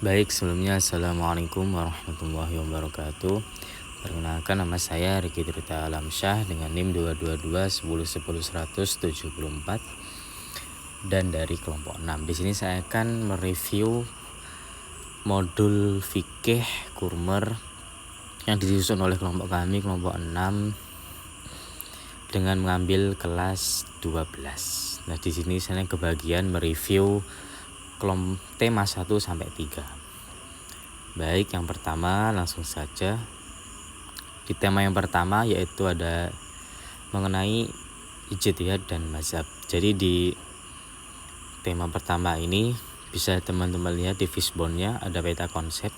Baik, sebelumnya Assalamualaikum warahmatullahi wabarakatuh. Perkenalkan, nama saya Riki Tirta Alamsyah dengan NIM 22210100174 dan dari kelompok 6. Di sini saya akan mereview modul fikih kurmer yang disusun oleh kelompok kami, kelompok 6, dengan mengambil kelas 12. Nah, di sini saya kebagian mereview tema 1 sampai 3. Baik, yang pertama langsung saja. Di tema yang pertama yaitu ada mengenai ijtihad dan mazhab. Jadi di tema pertama ini bisa teman-teman lihat di fishbone-nya ada peta konsep.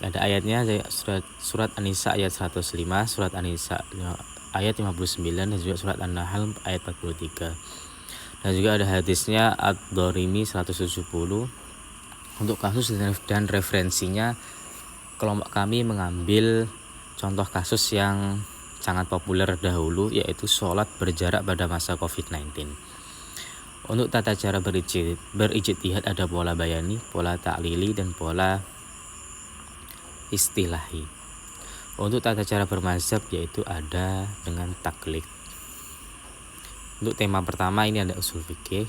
Ada ayatnya, surat An-Nisa ayat 105, surat An-Nisa ayat 59, dan juga surat An-Nahl ayat 43. Dan juga ada hadisnya Ad-Darimi 170. Untuk kasus dan referensinya, kelompok kami mengambil contoh kasus yang sangat populer dahulu, yaitu sholat berjarak pada masa COVID-19. Untuk tata cara berijtihad ada pola bayani, pola ta'lili, dan pola istilahi. Untuk tata cara bermazhab yaitu ada dengan taklid. Untuk tema pertama ini ada usul fikih,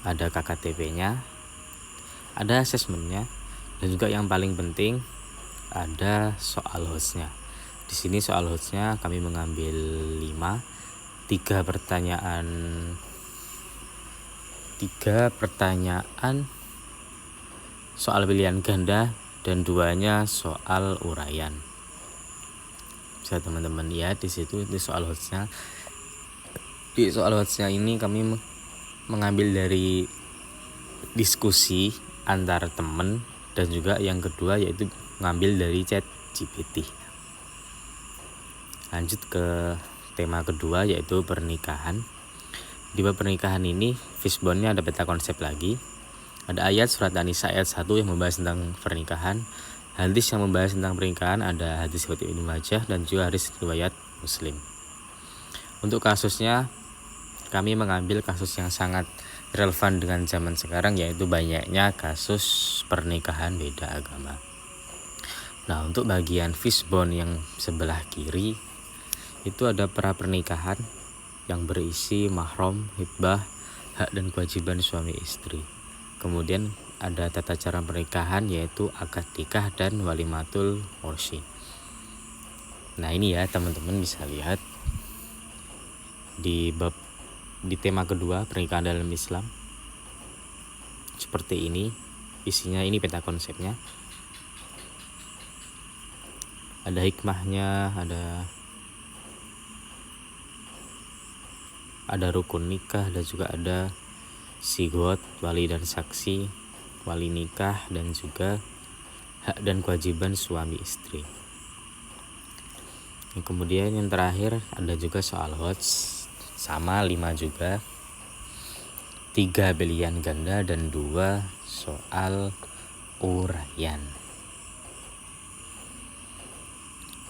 ada KKTP-nya, ada asesmennya, dan juga yang paling penting ada soal hoax-nya. Di sini soal hoax-nya kami mengambil 3 pertanyaan soal pilihan ganda dan 2-nya soal uraian. Bisa teman-teman lihat di situ di soal hoax-nya. Di soal hoax-nya ini kami mengambil dari diskusi antar teman, dan juga yang kedua yaitu mengambil dari ChatGPT. Lanjut ke tema kedua yaitu pernikahan. Di bab pernikahan ini fishbone-nya ada peta konsep lagi. Ada ayat surat An-Nisa ayat 1 yang membahas tentang pernikahan. Hadis yang membahas tentang pernikahan ada hadis riwayat Ibnu Majah dan juga hadis riwayat Muslim. Untuk kasusnya kami mengambil kasus yang sangat relevan dengan zaman sekarang, yaitu banyaknya kasus pernikahan beda agama. Nah, untuk bagian fishbone yang sebelah kiri itu ada pra pernikahan yang berisi mahram, hibah, hak dan kewajiban suami istri. Kemudian ada tata cara pernikahan yaitu akad nikah dan walimatul mursyid. Nah, ini ya teman-teman bisa lihat di tema kedua, pernikahan dalam Islam. Seperti ini isinya, ini peta konsepnya. Ada hikmahnya, ada rukun nikah, dan juga ada sigot, wali dan saksi, wali nikah, dan juga hak dan kewajiban suami istri. Kemudian yang terakhir ada juga soal hoax, sama 5 juga, 3 pilihan ganda, dan 2 soal uraian.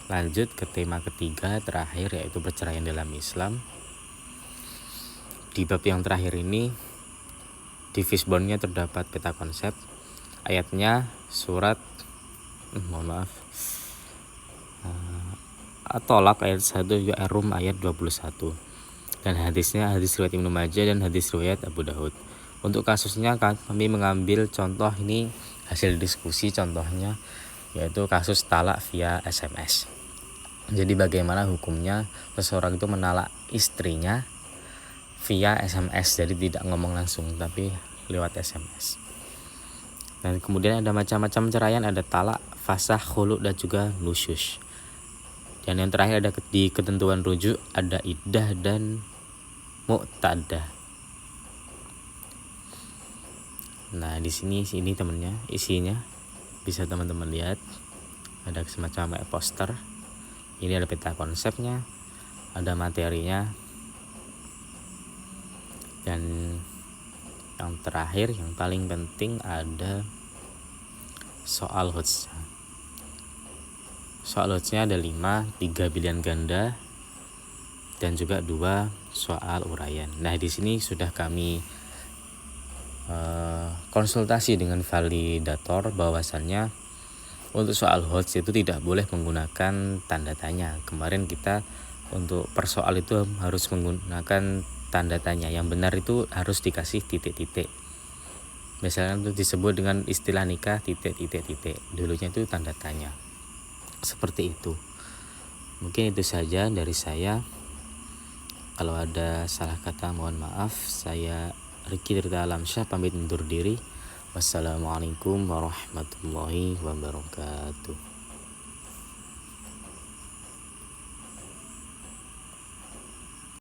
Lanjut ke tema ketiga terakhir yaitu perceraian dalam Islam. Di bab yang terakhir ini di fishbone-nya terdapat peta konsep. Ayatnya surat At-Tolak ayat 1, juga Ar-Rum ayat 21. Dan hadisnya hadis riwayat Ibnu Majah dan hadis riwayat Abu Daud. Untuk kasusnya kami mengambil contoh, ini hasil diskusi contohnya, yaitu kasus talak via SMS. Jadi bagaimana hukumnya seseorang itu menalak istrinya via SMS, jadi tidak ngomong langsung tapi lewat SMS. Dan kemudian ada macam-macam ceraian, ada talak, fasakh, khulu, dan juga nusyuz. Dan yang terakhir ada di ketentuan rujuk ada iddah dan mu'tadah. Nah, di sini temennya isinya bisa teman-teman lihat, ada semacam poster. Ini ada peta konsepnya, ada materinya, dan yang terakhir yang paling penting ada soal hoax. Soal hoaxnya ada 5, 3 pilihan ganda, dan juga 2 soal uraian. Nah, di sini sudah kami konsultasi dengan validator bahwasannya untuk soal hoax itu tidak boleh menggunakan tanda tanya. Kemarin kita untuk persoal itu harus menggunakan tanda tanya. Yang benar itu harus dikasih titik-titik. Misalnya itu disebut dengan istilah nikah titik-titik-titik. Dulunya itu tanda tanya. Seperti itu. Mungkin itu saja dari saya. Kalau ada salah kata mohon maaf. Saya Riki Tirta Alamsyah pamit undur diri. Wassalamualaikum warahmatullahi wabarakatuh.